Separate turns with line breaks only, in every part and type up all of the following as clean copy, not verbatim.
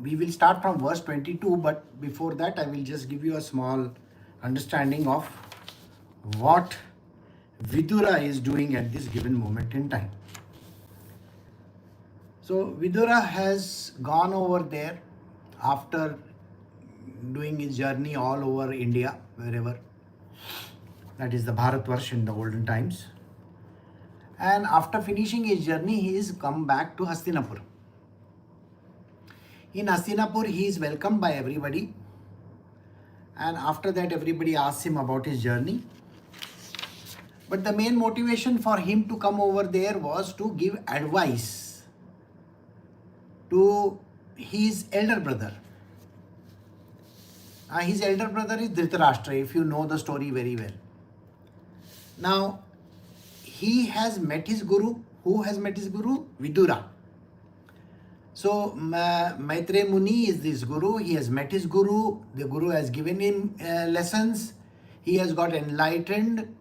we will start from verse 22, but before that I will just give you a small understanding of what Vidura is doing at this given moment in time. So Vidura has gone over there after doing his journey all over India, wherever. That is the Bharatvarsh in the olden times. And after finishing his journey, he is come back to Hastinapur. In Hastinapur, he is welcomed by everybody. And after that, everybody asks him about his journey. But the main motivation for him to come over there was to give advice to his elder brother. His elder brother is Dhritarashtra, if you know the story very well. Now, he has met his guru. Who has met his guru? Vidura. So, Maitreya Muni is this guru. He has met his guru. The guru has given him lessons. He has got enlightened.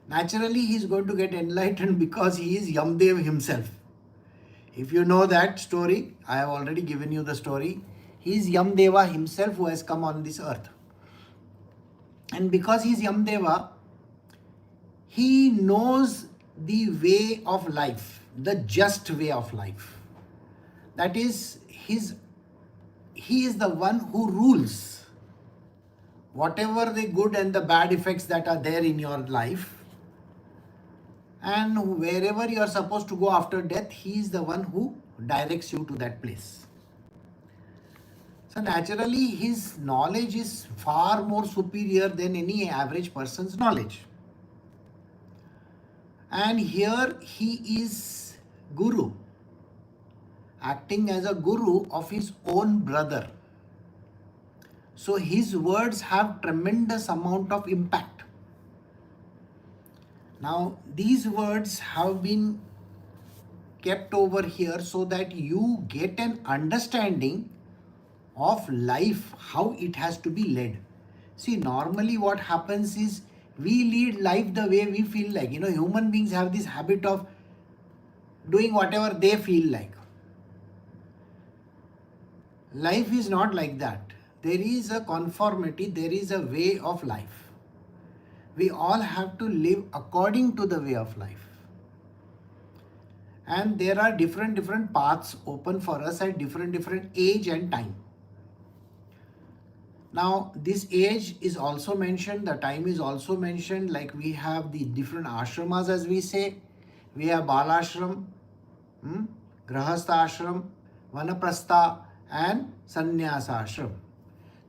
Naturally, he is going to get enlightened because he is Yamdev himself. If you know that story, I have already given you the story. He is Yamdeva himself who has come on this earth. And because he is Yamdeva, he knows the way of life, the just way of life. That is, he is the one who rules. Whatever the good and the bad effects that are there in your life, and wherever you are supposed to go after death, he is the one who directs you to that place. So naturally, his knowledge is far more superior than any average person's knowledge. And here he is guru, acting as a guru of his own brother. So his words have tremendous amount of impact. Now these words have been kept over here so that you get an understanding of life, how it has to be led. See, normally what happens is we lead life the way we feel like. Human beings have this habit of doing whatever they feel like. Life is not like that. There is a conformity, there is a way of life. We all have to live according to the way of life. And there are different paths open for us at different age and time. Now, this age is also mentioned, the time is also mentioned, like we have the different ashramas, as we say. We have Balashram, Grahastha Ashram, Vanaprastha and Sannyasa Ashram.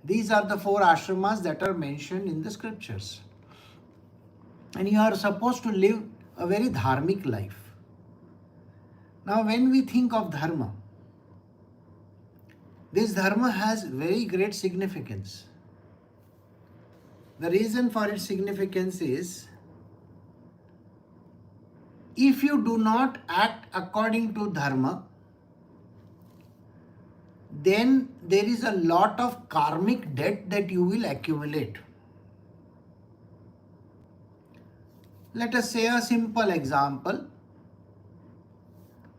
These are the 4 ashramas that are mentioned in the scriptures. And you are supposed to live a very dharmic life. Now, when we think of dharma, this dharma has very great significance. The reason for its significance is, if you do not act according to dharma, then there is a lot of karmic debt that you will accumulate. Let us say a simple example.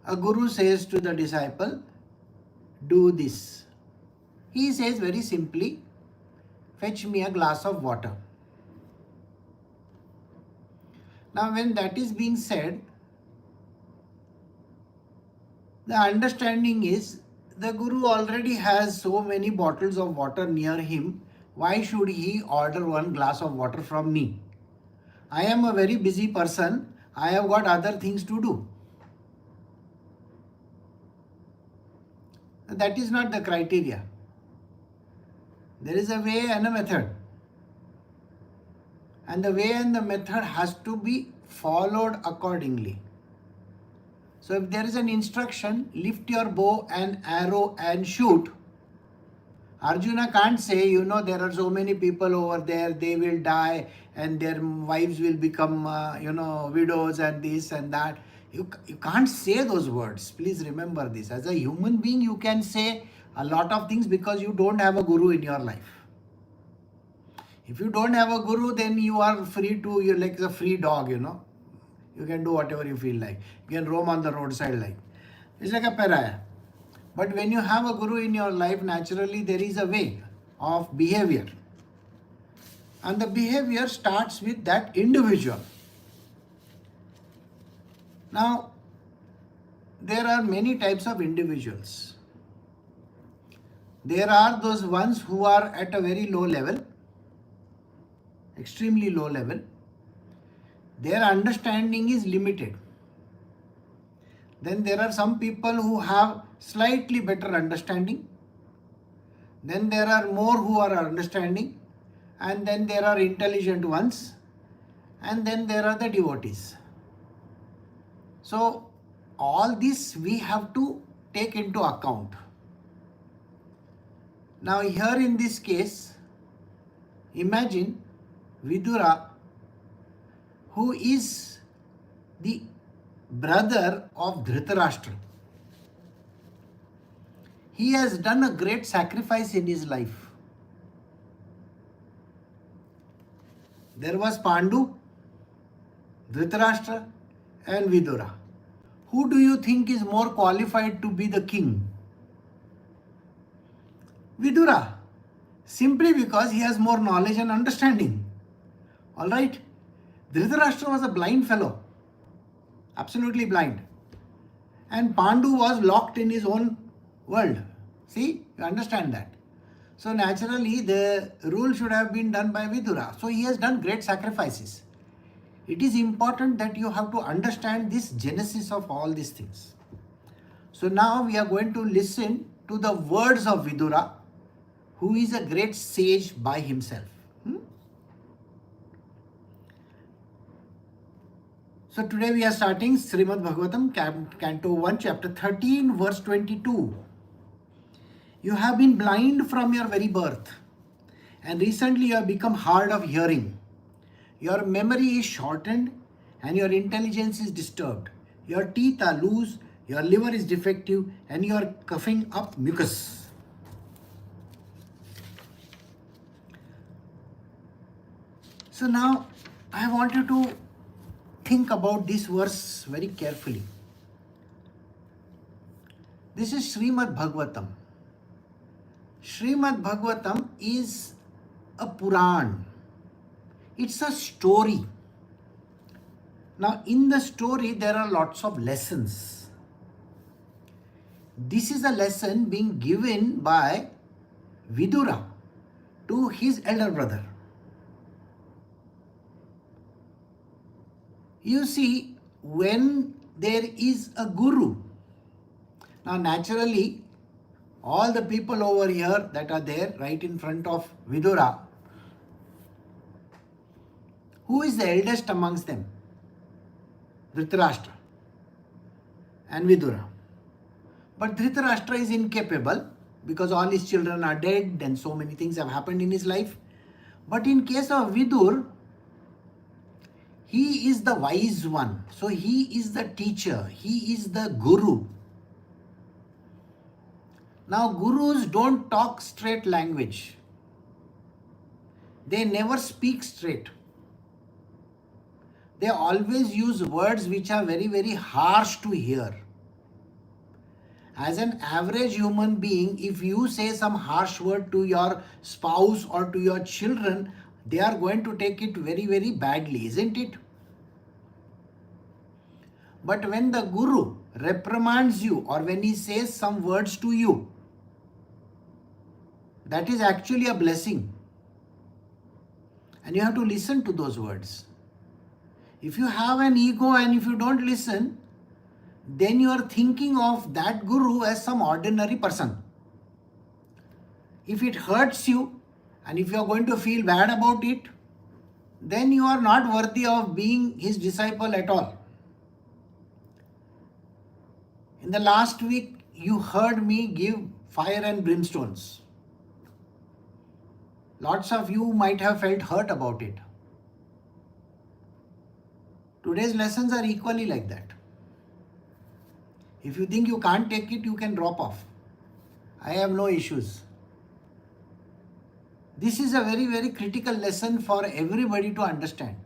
A guru says to the disciple, do this. He says very simply, fetch me a glass of water. Now when that is being said, the understanding is the guru already has so many bottles of water near him. Why should he order one glass of water from me? I am a very busy person. I have got other things to do. That is not the criteria. There is a way and a method. And the way and the method has to be followed accordingly. So if there is an instruction, lift your bow and arrow and shoot. Arjuna can't say, there are so many people over there, they will die and their wives will become, widows and this and that. You can't say those words. Please remember this. As a human being, you can say a lot of things because you don't have a guru in your life. If you don't have a guru, then you are free to, you're like a free dog, You can do whatever you feel like. You can roam on the roadside like. It's like a pariah. But when you have a guru in your life, naturally there is a way of behavior. And the behavior starts with that individual. Now, there are many types of individuals. There are those ones who are at a very low level, extremely low level. Their understanding is limited. Then there are some people who have slightly better understanding. Then there are more who are understanding. And then there are intelligent ones. And then there are the devotees. So all this we have to take into account. Now here in this case, imagine Vidura, who is the brother of Dhritarashtra. He has done a great sacrifice in his life. There was Pandu, Dhritarashtra and Vidura. Who do you think is more qualified to be the king? Vidura, simply because he has more knowledge and understanding. Alright? Dhritarashtra was a blind fellow, absolutely blind. And Pandu was locked in his own world. See, you understand that. So naturally the rule should have been done by Vidura. So he has done great sacrifices. It is important that you have to understand this genesis of all these things. So now we are going to listen to the words of Vidura, who is a great sage by himself. So today we are starting Srimad Bhagavatam, Canto 1, Chapter 13, verse 22. You have been blind from your very birth, and recently you have become hard of hearing. Your memory is shortened and your intelligence is disturbed. Your teeth are loose, your liver is defective, and you are coughing up mucus. So now I want you to think about this verse very carefully. This is Srimad Bhagavatam. Srimad Bhagavatam is a Puran. It's a story. Now in the story there are lots of lessons. This is a lesson being given by Vidura to his elder brother. You see, when there is a guru, now naturally all the people over here that are there right in front of Vidura, who is the eldest amongst them? Dhritarashtra and Vidura. But Dhritarashtra is incapable because all his children are dead and so many things have happened in his life. But in case of Vidur, he is the wise one. So he is the teacher. He is the guru. Now gurus don't talk straight language. They never speak straight. They always use words which are very, very harsh to hear. As an average human being, if you say some harsh word to your spouse or to your children, they are going to take it very, very badly, isn't it? But when the guru reprimands you or when he says some words to you, that is actually a blessing. And you have to listen to those words. If you have an ego and if you don't listen, then you are thinking of that guru as some ordinary person. If it hurts you and if you are going to feel bad about it, then you are not worthy of being his disciple at all. In the last week, you heard me give fire and brimstones. Lots of you might have felt hurt about it. Today's lessons are equally like that. If you think you can't take it, you can drop off. I have no issues. This is a very, very critical lesson for everybody to understand.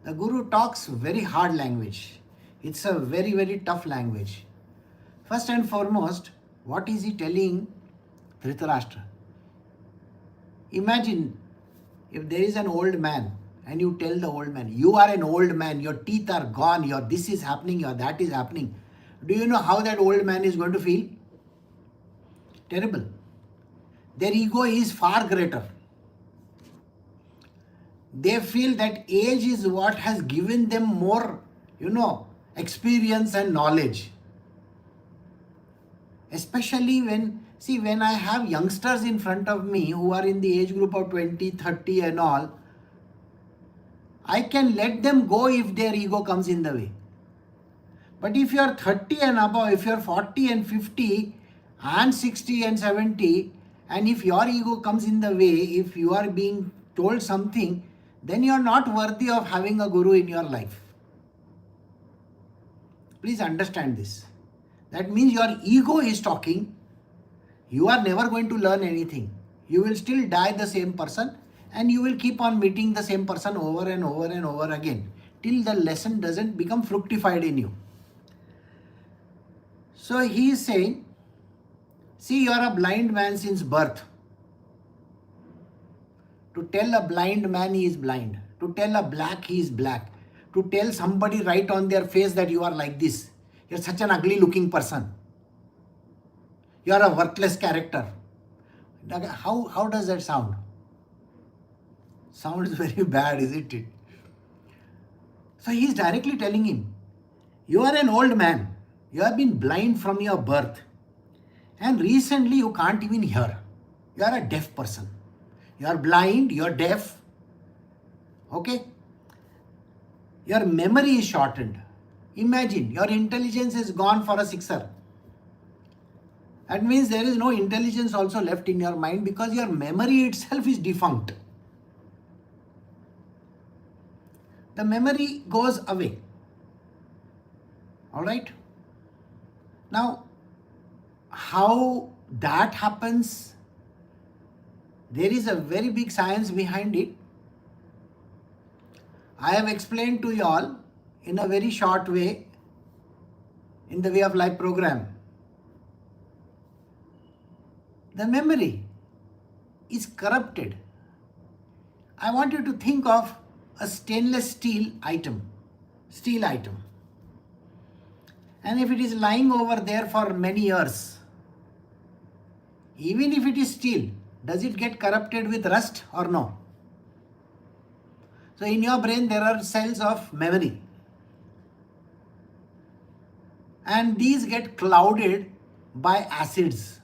The Guru talks very hard language. It's a very, very tough language. First and foremost, What is he telling Dhritarashtra? Imagine if there is an old man and you tell the old man, you are an old man, your teeth are gone, your this is happening, your that is happening. Do you know how that old man is going to feel? Terrible. Their ego is far greater. They feel that age is what has given them more, experience and knowledge. Especially when I have youngsters in front of me who are in the age group of 20, 30 and all, I can let them go if their ego comes in the way. But if you are 30 and above, if you are 40 and 50 and 60 and 70, and if your ego comes in the way, if you are being told something, then you are not worthy of having a guru in your life. Please understand this. That means your ego is talking. You are never going to learn anything. You will still die the same person and you will keep on meeting the same person over and over and over again till the lesson doesn't become fructified in you. So he is saying, see, you are a blind man since birth. To tell a blind man he is blind. To tell a black he is black. To tell somebody right on their face that you are like this. You are such an ugly looking person. You are a worthless character. How does that sound? Sounds very bad, isn't it? So he is directly telling him, you are an old man. You have been blind from your birth. And recently you can't even hear. You are a deaf person. You are blind, you are deaf. Okay? Your memory is shortened. Imagine, your intelligence is gone for a sixer. That means there is no intelligence also left in your mind because your memory itself is defunct. The memory goes away. Alright? Now, how that happens, there is a very big science behind it. I have explained to you all in a very short way in the Way of Life program. The memory is corrupted. I want you to think of a stainless steel item. And if it is lying over there for many years, even if it is steel, does it get corrupted with rust or no? So in your brain there are cells of memory. And these get clouded by acids.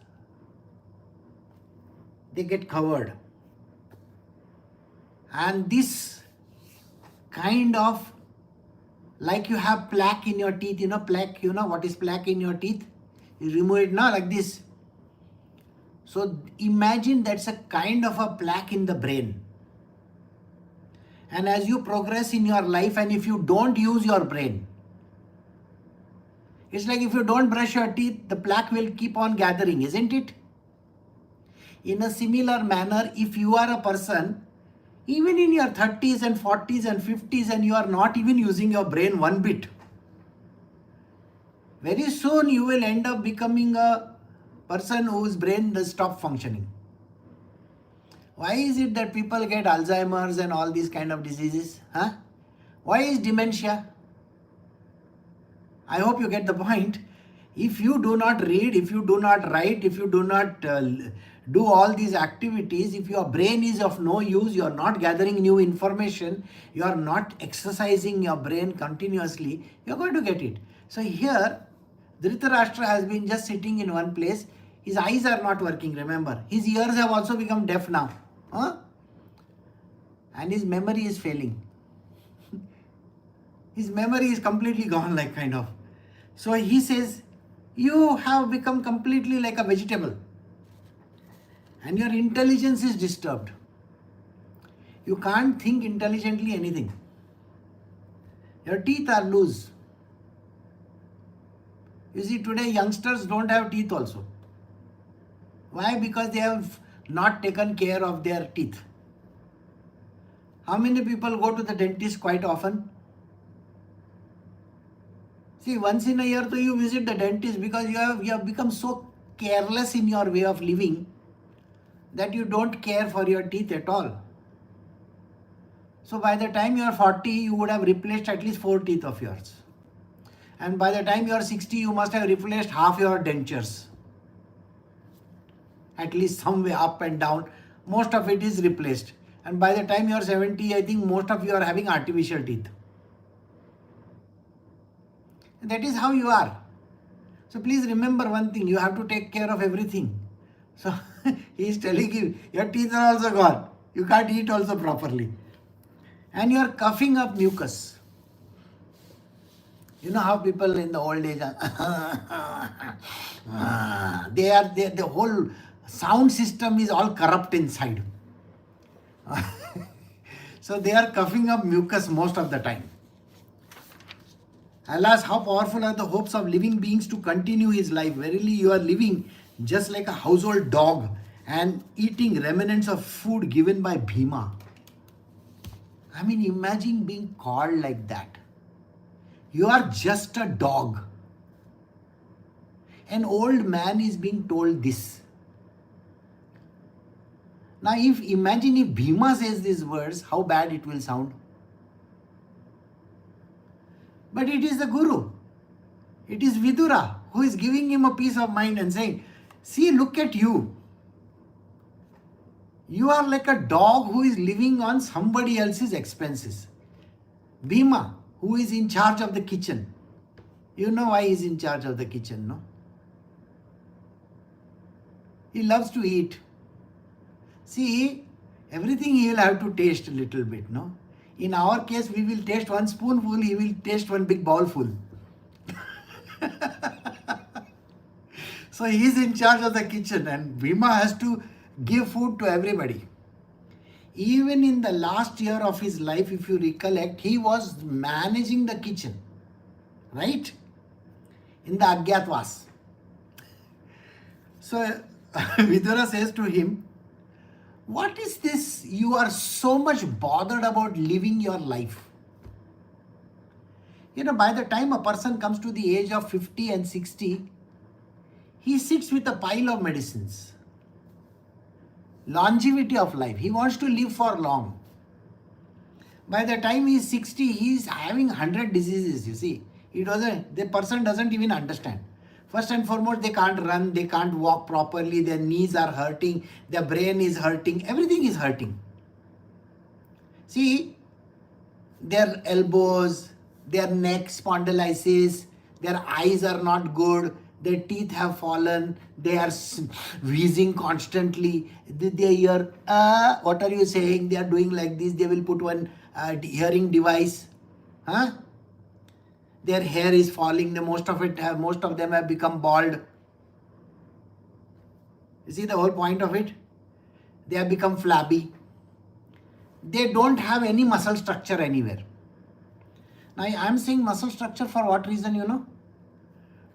They get covered. And this kind of, like you have plaque in your teeth, plaque, what is plaque in your teeth? You remove it now like this. So imagine that's a kind of a plaque in the brain. And as you progress in your life and if you don't use your brain, it's like if you don't brush your teeth, the plaque will keep on gathering, isn't it? In a similar manner, if you are a person, even in your 30s and 40s and 50s and you are not even using your brain one bit, very soon you will end up becoming a person whose brain does stop functioning. Why is it that people get Alzheimer's and all these kind of diseases? Why is dementia? I hope you get the point. If you do not read, if you do not write, if you do not do all these activities, if your brain is of no use, you are not gathering new information, you are not exercising your brain continuously, you are going to get it. So here, Dhritarashtra has been just sitting in one place. His eyes are not working, remember. His ears have also become deaf now. And his memory is failing. His memory is completely gone, like kind of. So he says, you have become completely like a vegetable. And your intelligence is disturbed. You can't think intelligently anything. Your teeth are loose. You see, today youngsters don't have teeth also. Why? Because they have not taken care of their teeth. How many people go to the dentist quite often? See, once in a year you visit the dentist because you have become so careless in your way of living that you don't care for your teeth at all. So by the time you are 40, you would have replaced at least 4 teeth of yours. And by the time you are 60, you must have replaced half your dentures. At least some way up and down, most of it is replaced. And by the time you are 70, I think most of you are having artificial teeth. That is how you are. So please remember one thing, you have to take care of everything. So he is telling you, your teeth are also gone. You can't eat also properly. And you are coughing up mucus. You know how people in the old age the whole sound system is all corrupt inside. So they are coughing up mucus most of the time. Alas, how powerful are the hopes of living beings to continue his life. Verily, you are living just like a household dog and eating remnants of food given by Bhima. I mean, imagine being called like that. You are just a dog. An old man is being told this. Now, imagine if Bhima says these words, how bad it will sound. But it is the Guru. It is Vidura who is giving him a peace of mind and saying, see, look at you. You are like a dog who is living on somebody else's expenses. Bhima, who is in charge of the kitchen. You know why he is in charge of the kitchen, no? He loves to eat. See, everything he will have to taste a little bit, no? In our case, we will taste one spoonful, he will taste one big bowlful. So he is in charge of the kitchen and Bhima has to give food to everybody. Even in the last year of his life, if you recollect, he was managing the kitchen, right? In the Agyatwas. So Vidura says to him, what is this? You are so much bothered about living your life. You know, by the time a person comes to the age of 50 and 60, he sits with a pile of medicines. Longevity of life. He wants to live for long. By the time he is 60, he is having 100 diseases, you see. The person doesn't even understand. First and foremost, they can't run, they can't walk properly, their knees are hurting, their brain is hurting, everything is hurting. See, their elbows, their neck spondylitis, their eyes are not good, their teeth have fallen, they are wheezing constantly, they hear, what are you saying, they are doing like this, they will put one hearing device. Huh? Their hair is falling, most of them have become bald. You see the whole point of it? They have become flabby. They don't have any muscle structure anywhere. Now I am saying muscle structure for what reason, you know?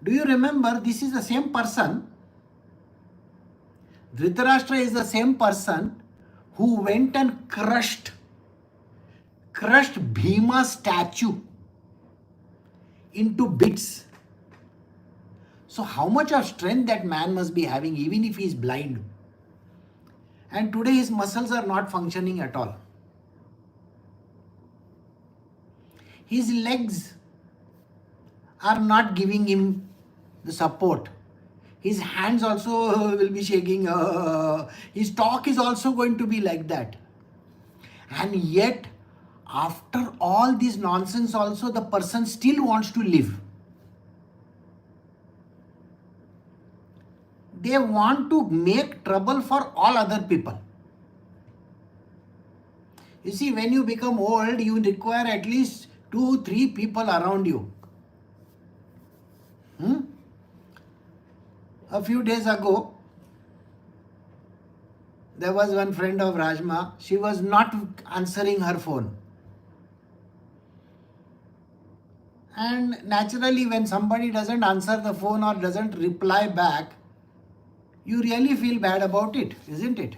Do you remember this is the same person? Dhritarashtra is the same person who went and crushed Bhima's statue into bits. So how much of strength that man must be having even if he is blind. And today his muscles are not functioning at all. His legs are not giving him the support. His hands also will be shaking. His talk is also going to be like that. And yet, after all this nonsense also, the person still wants to live. They want to make trouble for all other people. You see, when you become old, you require at least 2-3 people around you. A few days ago, there was one friend of Rajma. She was not answering her phone. And naturally, when somebody doesn't answer the phone or doesn't reply back, you really feel bad about it, isn't it?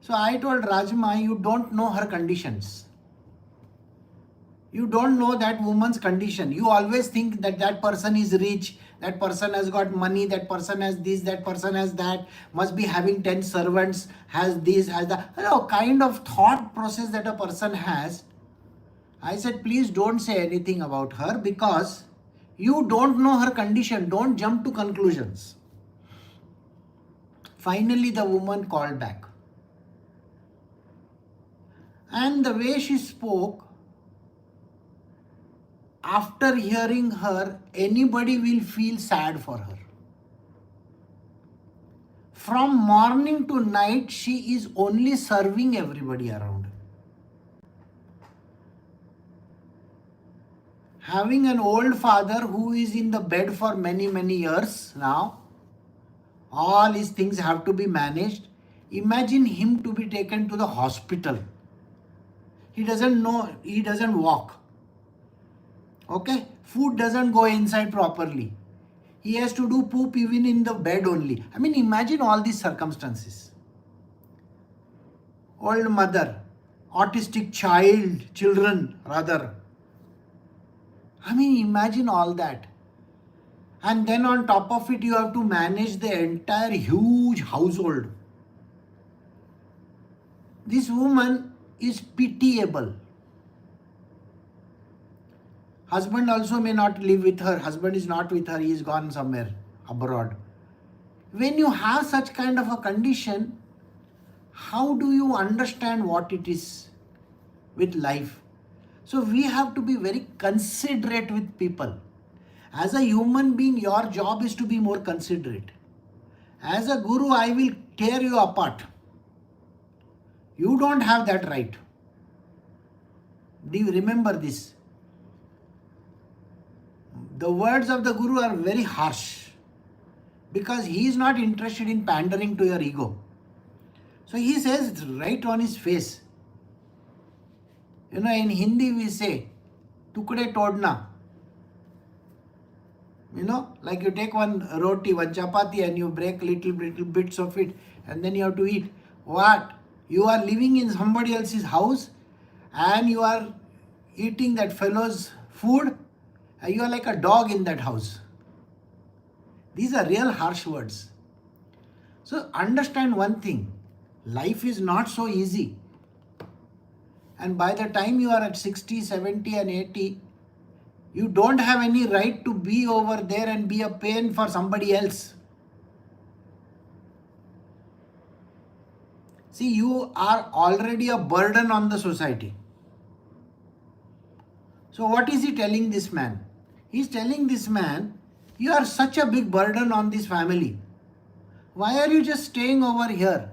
So I told Rajma, you don't know her conditions. You don't know that woman's condition. You always think that that person is rich, that person has got money, that person has this, that person has that, must be having 10 servants, has this, has that. You know, kind of thought process that a person has. I said, please don't say anything about her because you don't know her condition. Don't jump to conclusions. Finally, the woman called back. And the way she spoke, after hearing her, anybody will feel sad for her. From morning to night, she is only serving everybody around. Having an old father who is in the bed for many, many years now, all his things have to be managed. Imagine him to be taken to the hospital. He doesn't know, he doesn't walk. Okay, food doesn't go inside properly. He has to do poop even in the bed only. I mean, imagine all these circumstances. Old mother, autistic children rather. I mean, imagine all that. And then on top of it, you have to manage the entire huge household. This woman is pitiable. Husband also may not live with her. Husband is not with her. He is gone somewhere abroad. When you have such kind of a condition, how do you understand what it is with life? So we have to be very considerate with people. As a human being, your job is to be more considerate. As a guru, I will tear you apart. You don't have that right. Do you remember this? The words of the Guru are very harsh because he is not interested in pandering to your ego. So he says right on his face. You know, in Hindi we say, tukde todna. You know, like you take one roti, one chapati and you break little bits of it and then you have to eat. What? You are living in somebody else's house and you are eating that fellow's food. You are like a dog in that house. These are real harsh words. So understand one thing. Life is not so easy. And by the time you are at 60, 70 and 80, you don't have any right to be over there and be a pain for somebody else. See, you are already a burden on the society. So what is he telling this man? He's telling this man, you are such a big burden on this family. Why are you just staying over here?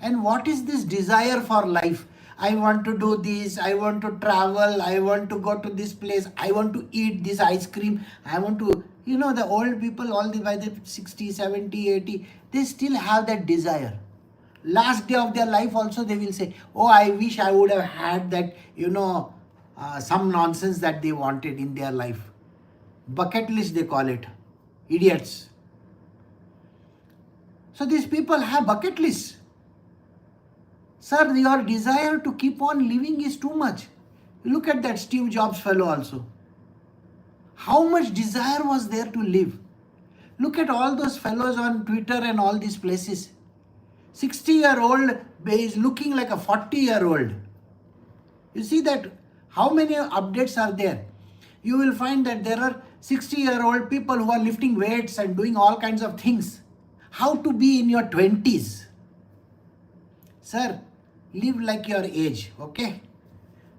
And what is this desire for life? I want to do this, I want to travel, I want to go to this place, I want to eat this ice cream, I want to, you know, the old people, all the by the 60, 70, 80, they still have that desire. Last day of their life also they will say, oh, I wish I would have had that, you know, some nonsense that they wanted in their life. Bucket list they call it. Idiots. So these people have bucket lists. Sir, your desire to keep on living is too much. Look at that Steve Jobs fellow also. How much desire was there to live? Look at all those fellows on Twitter and all these places. 60-year-old is looking like a 40-year-old. You see that how many updates are there? You will find that there are 60-year-old people who are lifting weights and doing all kinds of things. How to be in your 20s? Sir, live like your age, okay?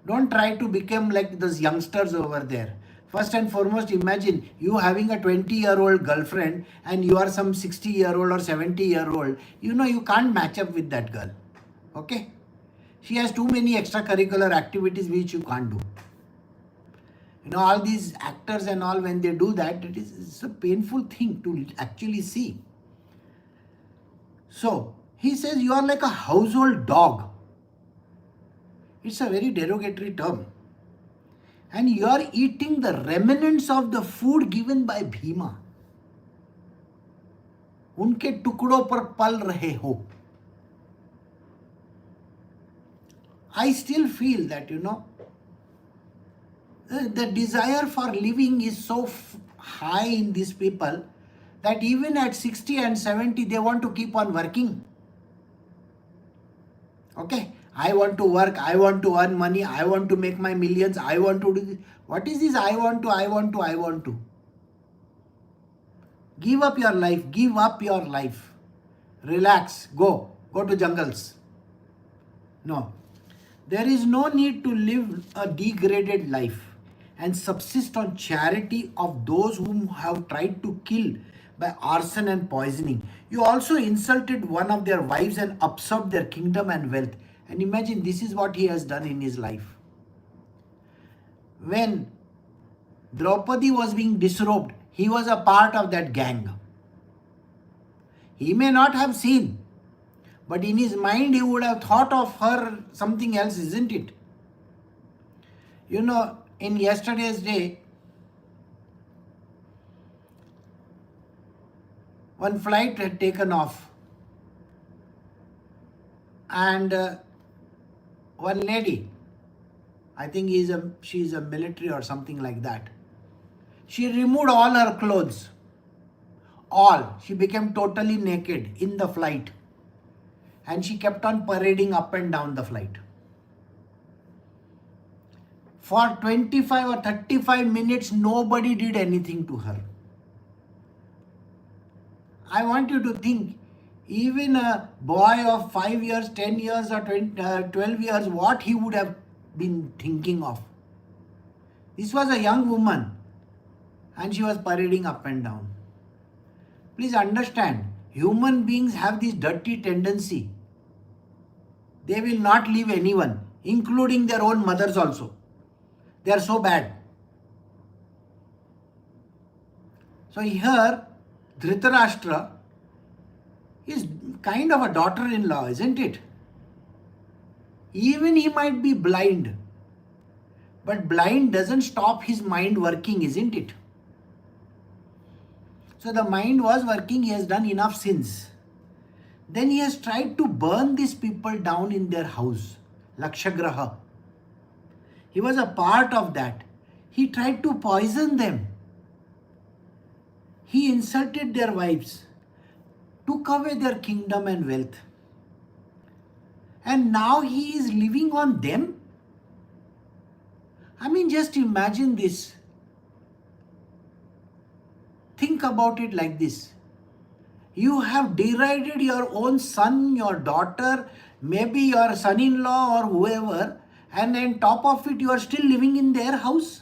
Don't try to become like those youngsters over there. First and foremost, imagine you having a 20-year-old girlfriend and you are some 60-year-old or 70-year-old. You know, you can't match up with that girl, okay? She has too many extracurricular activities which you can't do. You know, all these actors and all, when they do that, it's a painful thing to actually see. So, he says you are like a household dog. It's a very derogatory term. And you are eating the remnants of the food given by Bhima. Unke tukdo par pal rahe ho. I still feel that, you know, The desire for living is so high in these people that even at 60 and 70 they want to keep on working. Okay, I want to work, I want to earn money, I want to make my millions, I want to do this. What is this I want to, I want to, I want to? Give up your life, give up your life. Relax, go to jungles. No, there is no need to live a degraded life and subsist on charity of those whom have tried to kill by arson and poisoning. You also insulted one of their wives and usurped their kingdom and wealth. And imagine, this is what he has done in his life. When Draupadi was being disrobed, he was a part of that gang. He may not have seen, but in his mind he would have thought of her something else, isn't it? You know, in yesterday's day, one flight had taken off, and one lady, I think she is a military or something like that. She removed all her clothes. All. She became totally naked in the flight. And she kept on parading up and down the flight. For 25 or 35 minutes, nobody did anything to her. I want you to think, even a boy of 5 years, 10 years or 12 years, what he would have been thinking of. This was a young woman and she was parading up and down. Please understand, human beings have this dirty tendency. They will not leave anyone, including their own mothers also. They are so bad. So here, Dhritarashtra is kind of a daughter-in-law, isn't it? Even he might be blind, but blind doesn't stop his mind working, isn't it? So the mind was working, he has done enough sins. Then he has tried to burn these people down in their house, Lakshagraha. He was a part of that. He tried to poison them. He insulted their wives, took away their kingdom and wealth. And now he is living on them? I mean, just imagine this. Think about it like this. You have derided your own son, your daughter, maybe your son-in-law or whoever, and on top of it you are still living in their house.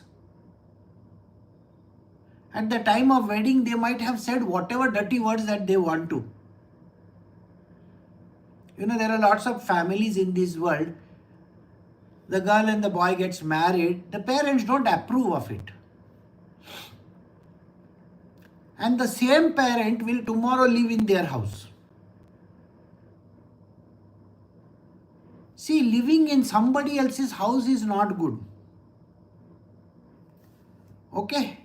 At the time of wedding, they might have said whatever dirty words that they want to. You know, there are lots of families in this world. The girl and the boy gets married. The parents don't approve of it. And the same parent will tomorrow live in their house. See, living in somebody else's house is not good. Okay?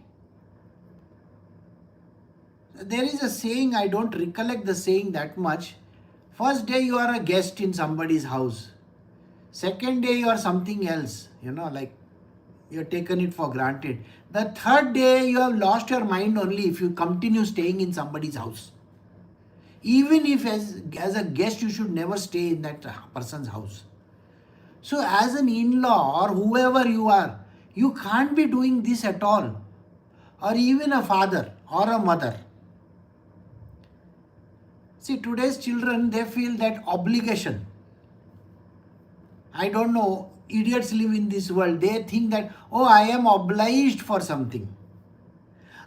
There is a saying, I don't recollect the saying that much. First day you are a guest in somebody's house. Second day you are something else, like you have taken it for granted. The third day you have lost your mind only if you continue staying in somebody's house. Even if as a guest you should never stay in that person's house. So as an in-law or whoever you are, you can't be doing this at all. Or even a father or a mother. See, today's children, they feel that obligation. I don't know, idiots live in this world. They think that, oh, I am obliged for something.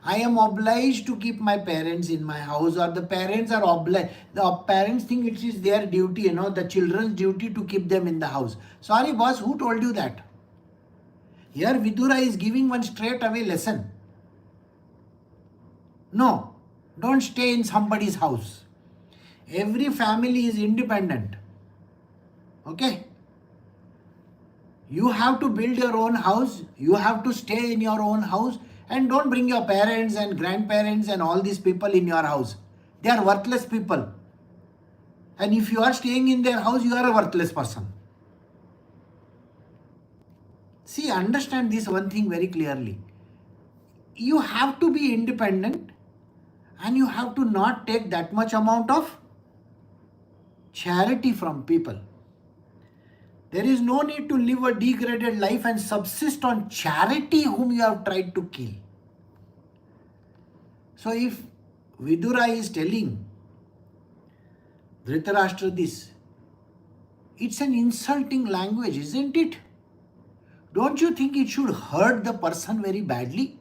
I am obliged to keep my parents in my house, or the parents are obliged. The parents think it is their duty, the children's duty to keep them in the house. Sorry boss, who told you that? Here Vidura is giving one straight away lesson. No, don't stay in somebody's house. Every family is independent. Okay? You have to build your own house. You have to stay in your own house. And don't bring your parents and grandparents and all these people in your house. They are worthless people. And if you are staying in their house, you are a worthless person. See, understand this one thing very clearly. You have to be independent and you have to not take that much amount of charity from people. There is no need to live a degraded life and subsist on charity whom you have tried to kill. So if Vidura is telling Dhritarashtra this, it's an insulting language, isn't it? Don't you think it should hurt the person very badly?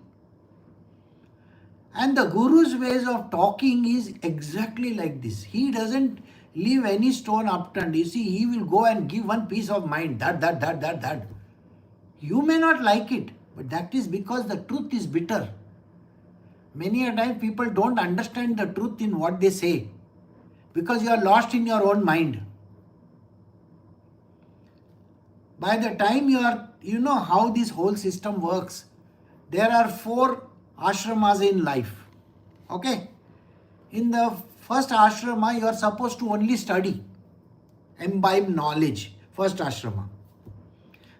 And the Guru's ways of talking is exactly like this. He doesn't leave any stone unturned. You see, he will go and give one piece of mind. That. You may not like it, but that is because the truth is bitter. Many a time people don't understand the truth in what they say because you are lost in your own mind. By the time you know how this whole system works, there are 4 ashramas in life. Okay? In the first ashrama, you are supposed to only study, imbibe knowledge. First ashrama.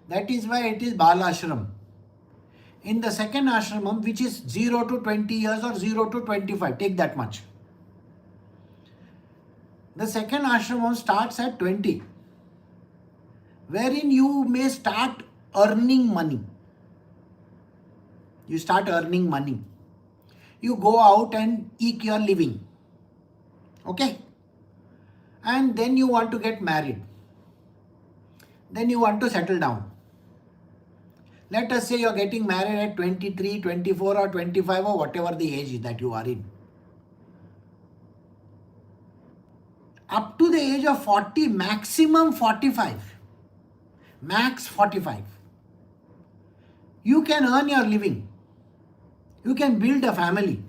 That is why it is Bala ashram. In the second ashramam, which is 0 to 20 years or 0 to 25, take that much. The second ashramam starts at 20, wherein you may start earning money. You start earning money. You go out and eke your living. Okay? And then you want to get married. Then you want to settle down. Let us say you are getting married at 23, 24 or 25 or whatever the age that you are in. Up to the age of 40, maximum 45. Max 45. You can earn your living. You can build a family.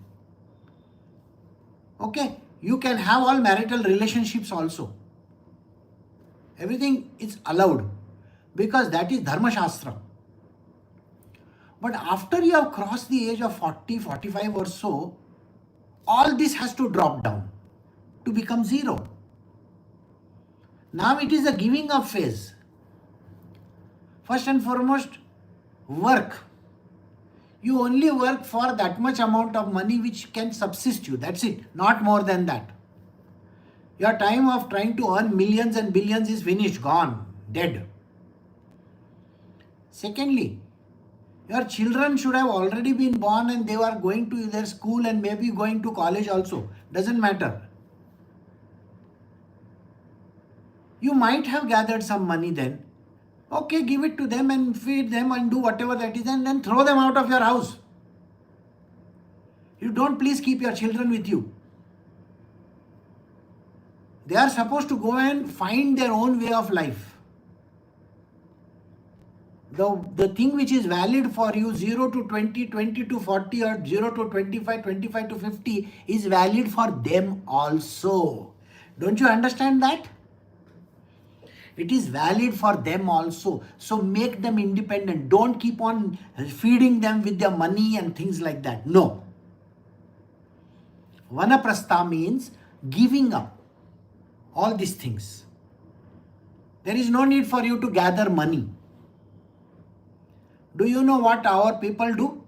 Okay? You can have all marital relationships also. Everything is allowed because that is Dharma Shastra. But after you have crossed the age of 40, 45 or so, all this has to drop down to become 0. Now it is the giving up phase. First and foremost, work. You only work for that much amount of money which can subsist you. That's it. Not more than that. Your time of trying to earn millions and billions is finished, gone, dead. Secondly, your children should have already been born and they are going to their school and maybe going to college also. Doesn't matter. You might have gathered some money then. Okay, give it to them and feed them and do whatever that is and then throw them out of your house. You don't please keep your children with you. They are supposed to go and find their own way of life. The thing which is valid for you 0 to 20, 20 to 40 or 0 to 25, 25 to 50 is valid for them also. Don't you understand that? It is valid for them also. So make them independent. Don't keep on feeding them with their money and things like that. No. Vanaprastha means giving up all these things. There is no need for you to gather money. Do you know what our people do?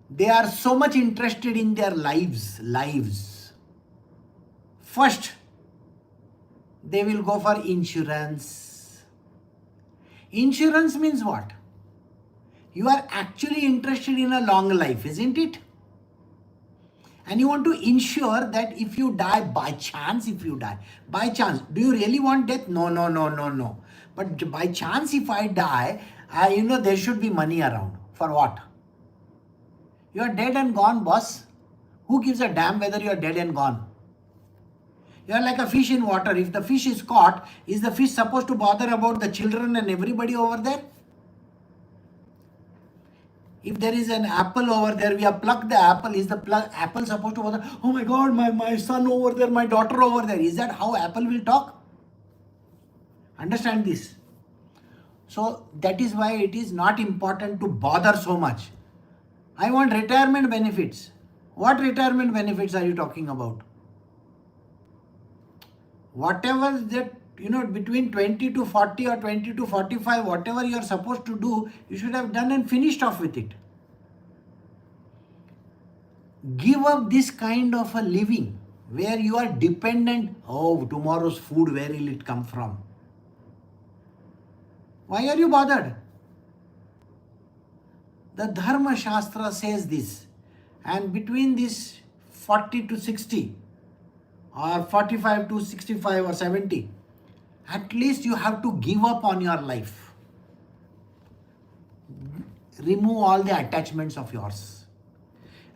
They are so much interested in their lives. First, they will go for insurance. Insurance means what? You are actually interested in a long life, isn't it? And you want to ensure that if you die, by chance, do you really want death? No. But by chance, if I die, there should be money around. For what? You are dead and gone, boss. Who gives a damn whether you are dead and gone? You are like a fish in water. If the fish is caught, is the fish supposed to bother about the children and everybody over there? If there is an apple over there, we have plucked the apple. Is the apple supposed to bother? Oh my God, my son over there, my daughter over there. Is that how apple will talk? Understand this. So that is why it is not important to bother so much. I want retirement benefits. What retirement benefits are you talking about? Whatever that between 20 to 40 or 20 to 45, whatever you are supposed to do, you should have done and finished off with it. Give up this kind of a living where you are dependent. Oh, tomorrow's food, where will it come from? Why are you bothered? The Dharma Shastra says this, and between this 40 to 60 or 45 to 65 or 70, at least you have to give up on your life. Remove all the attachments of yours.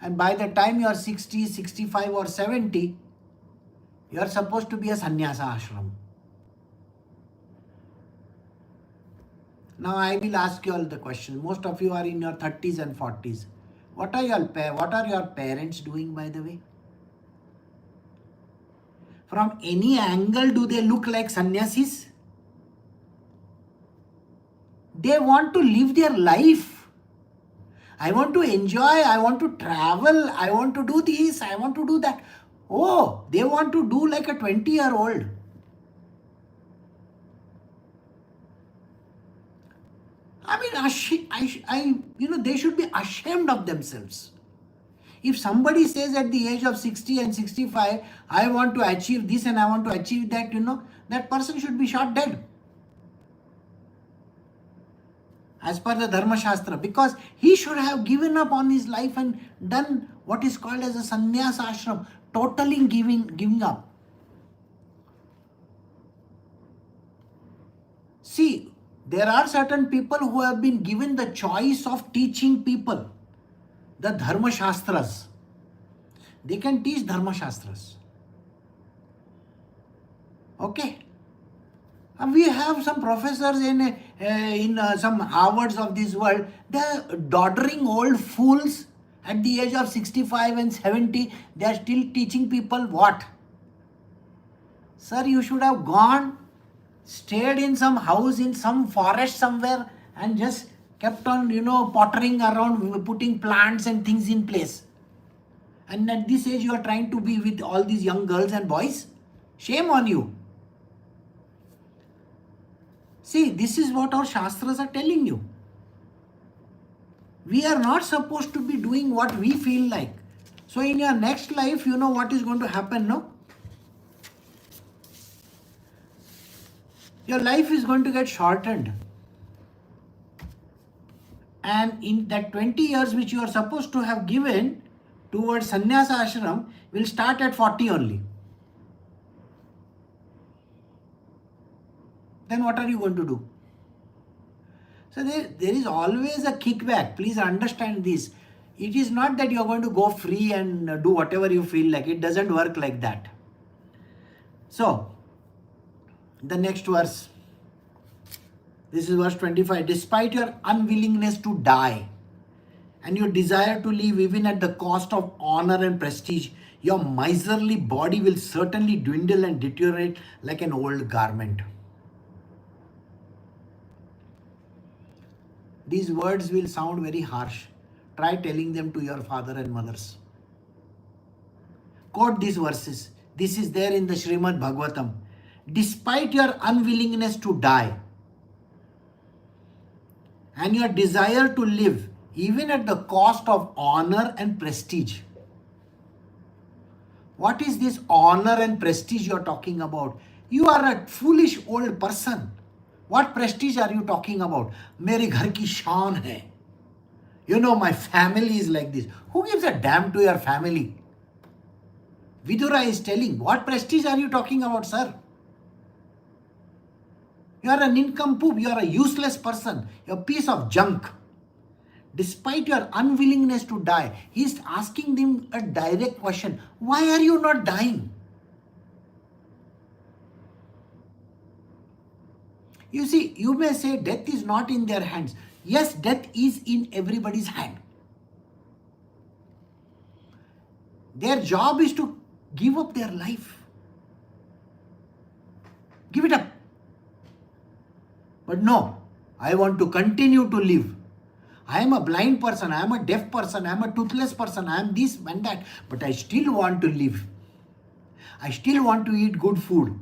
And by the time you are 60, 65 or 70, you are supposed to be a sannyasa ashram. Now I will ask you all the question. Most of you are in your 30s and 40s. What are your parents doing, by the way? From any angle, do they look like sannyasis? They want to live their life. I want to enjoy, I want to travel, I want to do this, I want to do that. Oh, they want to do like a 20-year-old. I mean, they should be ashamed of themselves. If somebody says at the age of 60 and 65, I want to achieve this and I want to achieve that, that person should be shot dead. As per the Dharma Shastra, because he should have given up on his life and done what is called as a sannyasa ashram, totally giving up. See, there are certain people who have been given the choice of teaching people the Dharma Shastras. They can teach Dharma Shastras. Okay. And we have some professors in some Harvards of this world. They're doddering old fools at the age of 65 and 70. They are still teaching people what? Sir, you should have gone, stayed in some house, in some forest somewhere and just kept on, pottering around, putting plants and things in place. And at this age, you are trying to be with all these young girls and boys. Shame on you. See, this is what our Shastras are telling you. We are not supposed to be doing what we feel like. So in your next life, you know what is going to happen, no? Your life is going to get shortened. And in that 20 years which you are supposed to have given towards sannyasa ashram will start at 40 only. Then what are you going to do? So there is always a kickback. Please understand this. It is not that you are going to go free and do whatever you feel like. It doesn't work like that. So, the next verse. This is verse 25. Despite your unwillingness to die and your desire to live even at the cost of honor and prestige, your miserly body will certainly dwindle and deteriorate like an old garment. These words will sound very harsh. Try telling them to your father and mothers. Quote these verses. This is there in the Srimad Bhagavatam. Despite your unwillingness to die and your desire to live, even at the cost of honor and prestige. What is this honor and prestige you are talking about? You are a foolish old person. What prestige are you talking about? मेरे घर की शान है. My family is like this. Who gives a damn to your family? Vidura is telling, what prestige are you talking about, sir? You are a nincompoop. You are a useless person. You are a piece of junk. Despite your unwillingness to die, he is asking them a direct question. Why are you not dying? You see, you may say death is not in their hands. Yes, death is in everybody's hand. Their job is to give up their life. Give it up. But no, I want to continue to live. I am a blind person, I am a deaf person, I am a toothless person, I am this and that. But I still want to live. I still want to eat good food.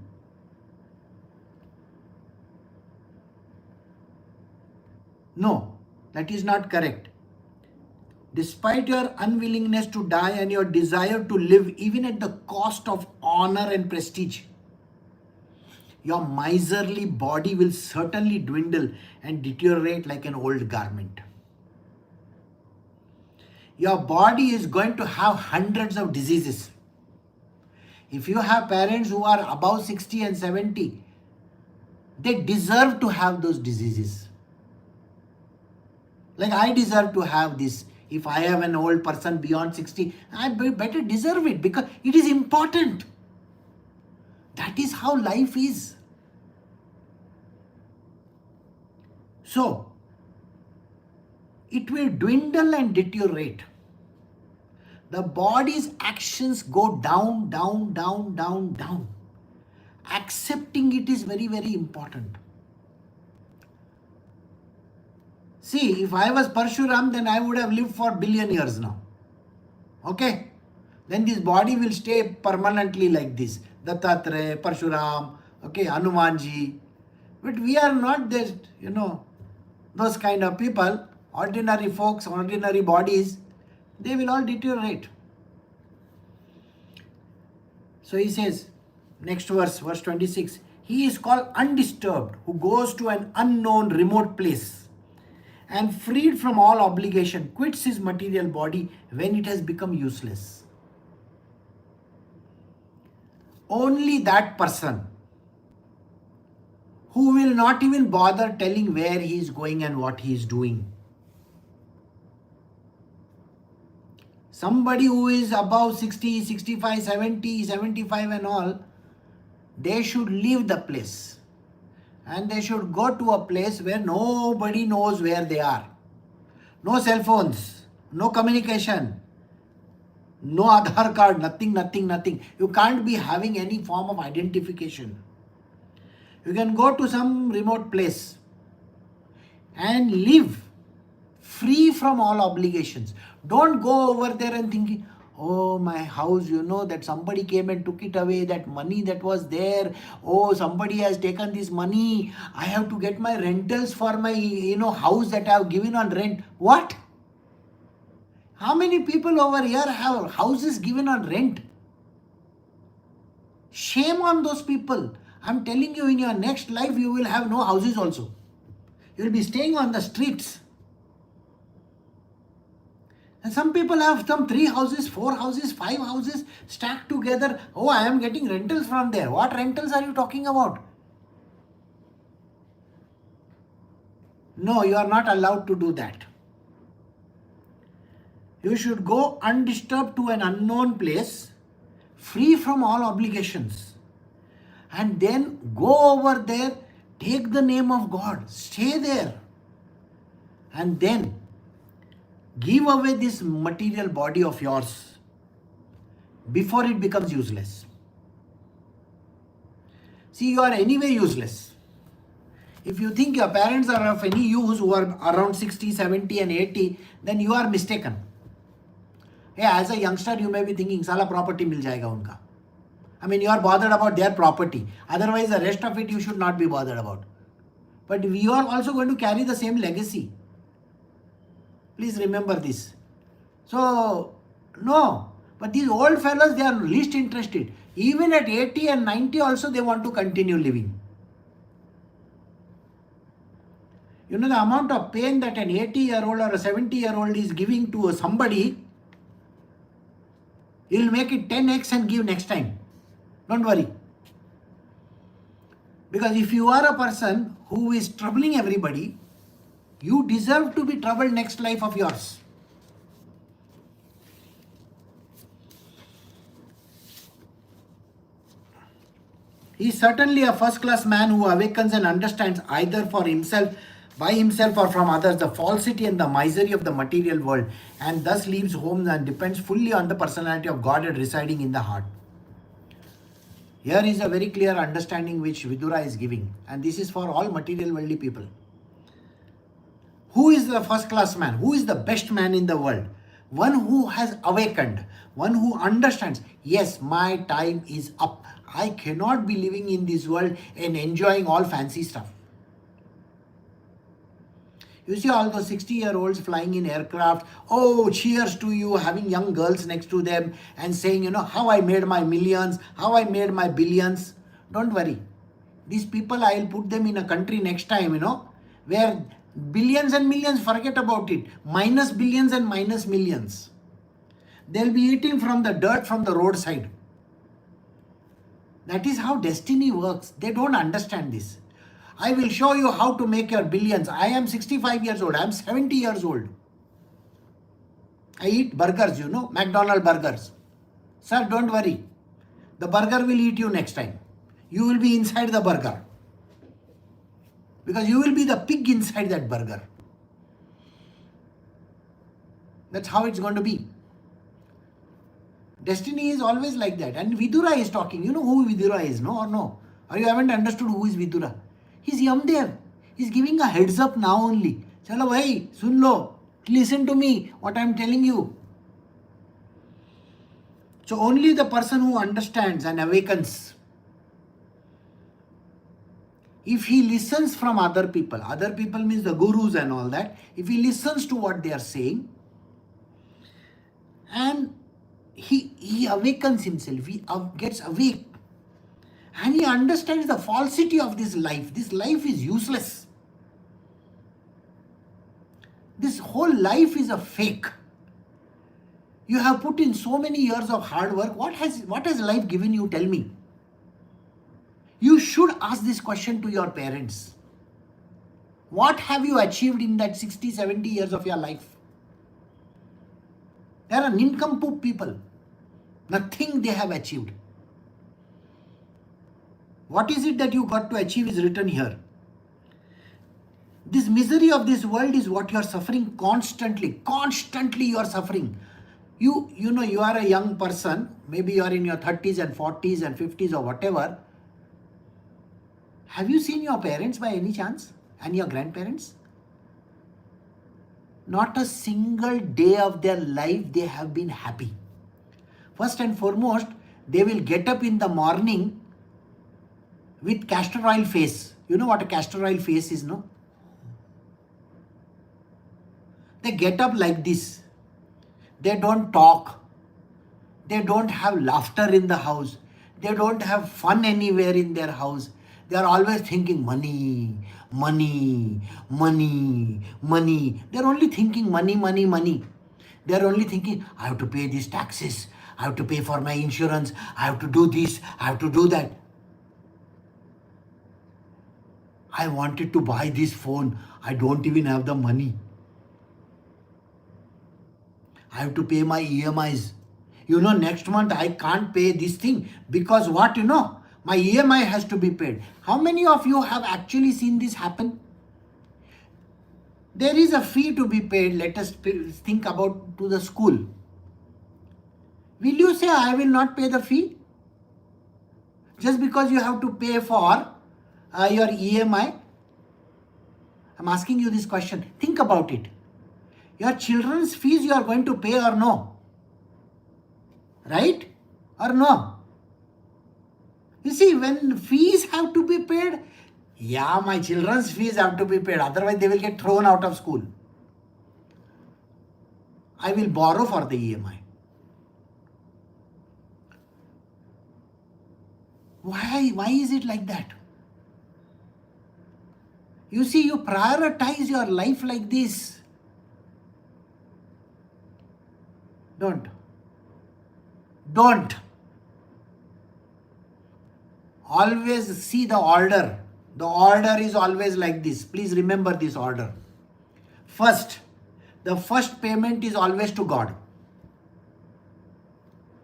No, that is not correct. Despite your unwillingness to die and your desire to live even at the cost of honor and prestige, your miserly body will certainly dwindle and deteriorate like an old garment. Your body is going to have hundreds of diseases. If you have parents who are above 60 and 70, they deserve to have those diseases. Like I deserve to have this. If I have an old person beyond 60, I better deserve it because it is important. That is how life is. So, it will dwindle and deteriorate. The body's actions go down, down, down, down, down. Accepting it is very, very important. See, if I was Parshuram, then I would have lived for billion years now. Okay? Then this body will stay permanently like this. Dattatreya, Parshuram, okay, Hanumanji. But we are not this, those kind of people. Ordinary folks, ordinary bodies, they will all deteriorate. So he says, next verse 26, he is called undisturbed, who goes to an unknown remote place and freed from all obligation, quits his material body when it has become useless. Only that person who will not even bother telling where he is going and what he is doing. Somebody who is above 60, 65, 70, 75 and all, they should leave the place. And they should go to a place where nobody knows where they are. No cell phones, no communication, no Aadhaar card, nothing. You can't be having any form of identification. You can go to some remote place and live free from all obligations. Don't go over there and thinking, oh, my house, that somebody came and took it away, that money that was there. Oh, somebody has taken this money. I have to get my rentals for my, house that I have given on rent. What? How many people over here have houses given on rent? Shame on those people. I'm telling you, in your next life, you will have no houses also. You will be staying on the streets. And some people have some 3 houses, 4 houses, 5 houses stacked together. Oh, I am getting rentals from there. What rentals are you talking about? No, you are not allowed to do that. You should go undisturbed to an unknown place, free from all obligations. And then go over there, take the name of God, stay there. And then give away this material body of yours before it becomes useless. See, you are anyway useless. If you think your parents are of any use who are around 60, 70 and 80, then you are mistaken. Yeah, as a youngster, you may be thinking, Sala property mil jayega unka. I mean, you are bothered about their property. Otherwise, the rest of it you should not be bothered about. But you are also going to carry the same legacy. Please remember this. So, no. But these old fellows, they are least interested. Even at 80 and 90 also, they want to continue living. The amount of pain that an 80-year-old or a 70-year-old is giving to somebody, he'll make it 10x and give next time. Don't worry. Because if you are a person who is troubling everybody, you deserve to be troubled next life of yours. He is certainly a first-class man who awakens and understands either for himself, by himself or from others, the falsity and the misery of the material world, and thus leaves home and depends fully on the personality of God residing in the heart. Here is a very clear understanding which Vidura is giving, and this is for all material worldly people. Who is the first class man? Who is the best man in the world? One who has awakened, one who understands, yes, my time is up. I cannot be living in this world and enjoying all fancy stuff. You see all those 60-year-olds flying in aircraft. Oh, cheers to you, having young girls next to them and saying, how I made my millions, how I made my billions. Don't worry. These people, I'll put them in a country next time, where billions and millions, forget about it. Minus billions and minus millions. They'll be eating from the dirt from the roadside. That is how destiny works. They don't understand this. I will show you how to make your billions. I am 65 years old. I am 70 years old. I eat burgers, McDonald's burgers. Sir, don't worry. The burger will eat you next time. You will be inside the burger. Because you will be the pig inside that burger. That's how it's going to be. Destiny is always like that. And Vidura is talking. You know who Vidura is, no or no? Or you haven't understood who is Vidura? He's Yamdev. He's giving a heads up now only. Chalo bhai, sun lo. Listen to me, what I'm telling you. So only the person who understands and awakens, if he listens from other people means the gurus and all that, if he listens to what they are saying, and he awakens himself, he gets awake, and he understands the falsity of this life. This life is useless. This whole life is a fake. You have put in so many years of hard work. What has life given you? Tell me. You should ask this question to your parents. What have you achieved in that 60, 70 years of your life? They are nincompoop people. Nothing they have achieved. What is it that you got to achieve is written here. This misery of this world is what you are suffering constantly. Constantly you are suffering. You are a young person. Maybe you are in your 30s and 40s and 50s or whatever. Have you seen your parents by any chance? And your grandparents? Not a single day of their life they have been happy. First and foremost, they will get up in the morning with castor oil face. You know what a castor oil face is, no? They get up like this. They don't talk. They don't have laughter in the house. They don't have fun anywhere in their house. They are always thinking money, money, money, money. They are only thinking money, money, money. They are only thinking, I have to pay these taxes. I have to pay for my insurance. I have to do this. I have to do that. I wanted to buy this phone. I don't even have the money. I have to pay my EMIs. Next month I can't pay this thing because what, my EMI has to be paid. How many of you have actually seen this happen? There is a fee to be paid. Let us think about to the school. Will you say, I will not pay the fee? Just because you have to pay for your EMI? I'm asking you this question. Think about it. Your children's fees you are going to pay or no? Right? Or no? You see, when fees have to be paid, yeah, my children's fees have to be paid. Otherwise, they will get thrown out of school. I will borrow for the EMI. Why is it like that? You see, you prioritize your life like this. Don't. Always see the order. The order is always like this. Please remember this order. First, the first payment is always to God.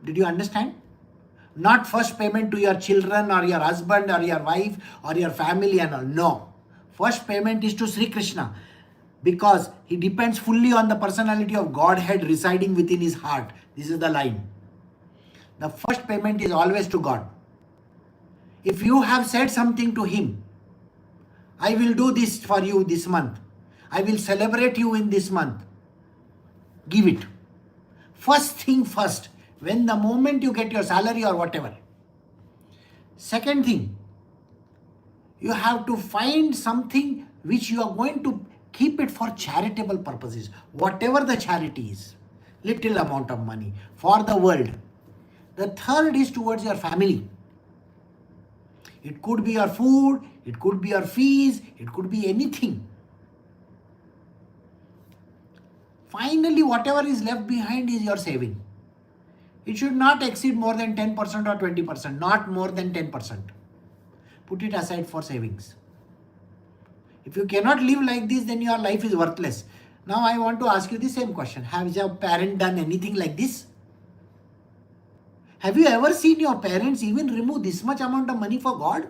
Did you understand? Not first payment to your children or your husband or your wife or your family and all. No. First payment is to Sri Krishna. Because he depends fully on the personality of Godhead residing within his heart. This is the line. The first payment is always to God. If you have said something to him, I will do this for you this month. I will celebrate you in this month. Give it. First thing first. When the moment you get your salary or whatever. Second thing, you have to find something which you are going to Keep it for charitable purposes, whatever the charity is. Little amount of money for the world. The third is towards your family. It could be your food, it could be your fees, it could be anything. Finally, whatever is left behind is your saving. It should not exceed more than 10% or 20%, not more than 10%. Put it aside for savings. If you cannot live like this, then your life is worthless. Now I want to ask you the same question. Has your parent done anything like this? Have you ever seen your parents even remove this much amount of money for God?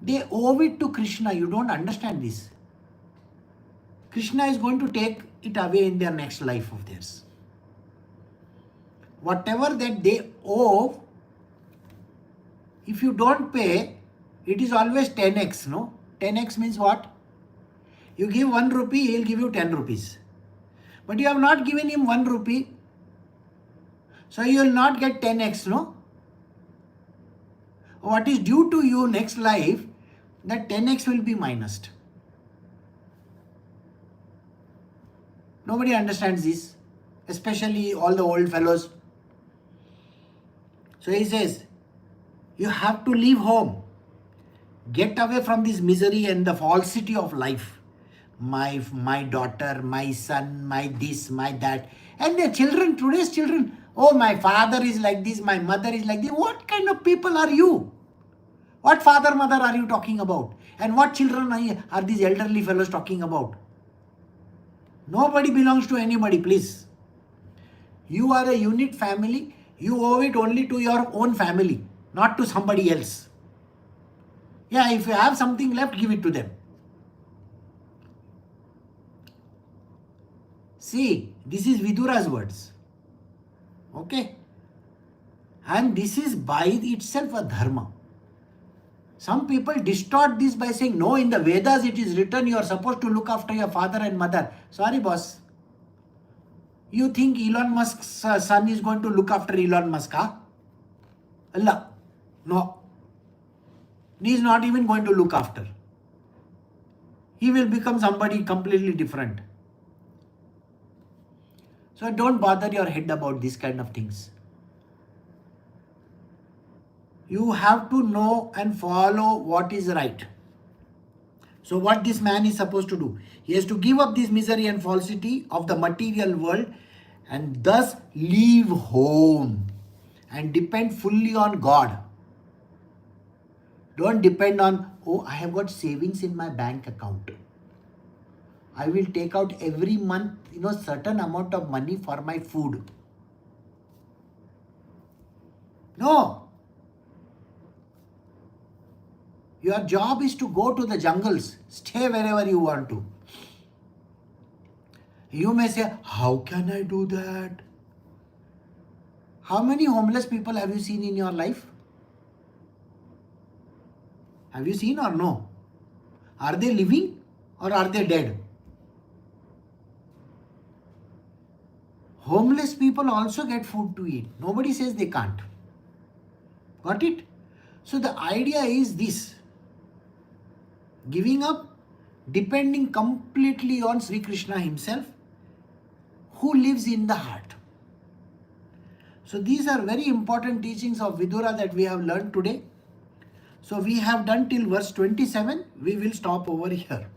They owe it to Krishna. You don't understand this. Krishna is going to take it away in their next life of theirs. Whatever that they owe, if you don't pay, it is always 10x, no? 10x means what? You give 1 rupee, he will give you 10 rupees. But you have not given him 1 rupee, so you will not get 10x, no? What is due to you next life, that 10x will be minused. Nobody understands this, especially all the old fellows. So he says, you have to leave home. Get away from this misery and the falsity of life. My daughter, my son, my this, my that. And the children, today's children, oh, my father is like this, my mother is like this. What kind of people are you? What father, mother are you talking about? And what children are these elderly fellows talking about? Nobody belongs to anybody, please. You are a unit family. You owe it only to your own family, not to somebody else. Yeah, if you have something left, give it to them. See, this is Vidura's words. Okay? And this is by itself a dharma. Some people distort this by saying, no, in the Vedas it is written you are supposed to look after your father and mother. Sorry, boss. You think Elon Musk's son is going to look after Elon Musk, huh? Allah. No. He is not even going to look after. He will become somebody completely different. So don't bother your head about these kind of things. You have to know and follow what is right. So what this man is supposed to do? He has to give up this misery and falsity of the material world and thus leave home and depend fully on God. Don't depend on, oh, I have got savings in my bank account. I will take out every month, certain amount of money for my food. No. Your job is to go to the jungles, stay wherever you want to. You may say, how can I do that? How many homeless people have you seen in your life? Have you seen or no? Are they living or are they dead? Homeless people also get food to eat. Nobody says they can't. Got it? So the idea is this. Giving up, depending completely on Sri Krishna himself, who lives in the heart. So these are very important teachings of Vidura that we have learned today. So we have done till verse 27. We will stop over here.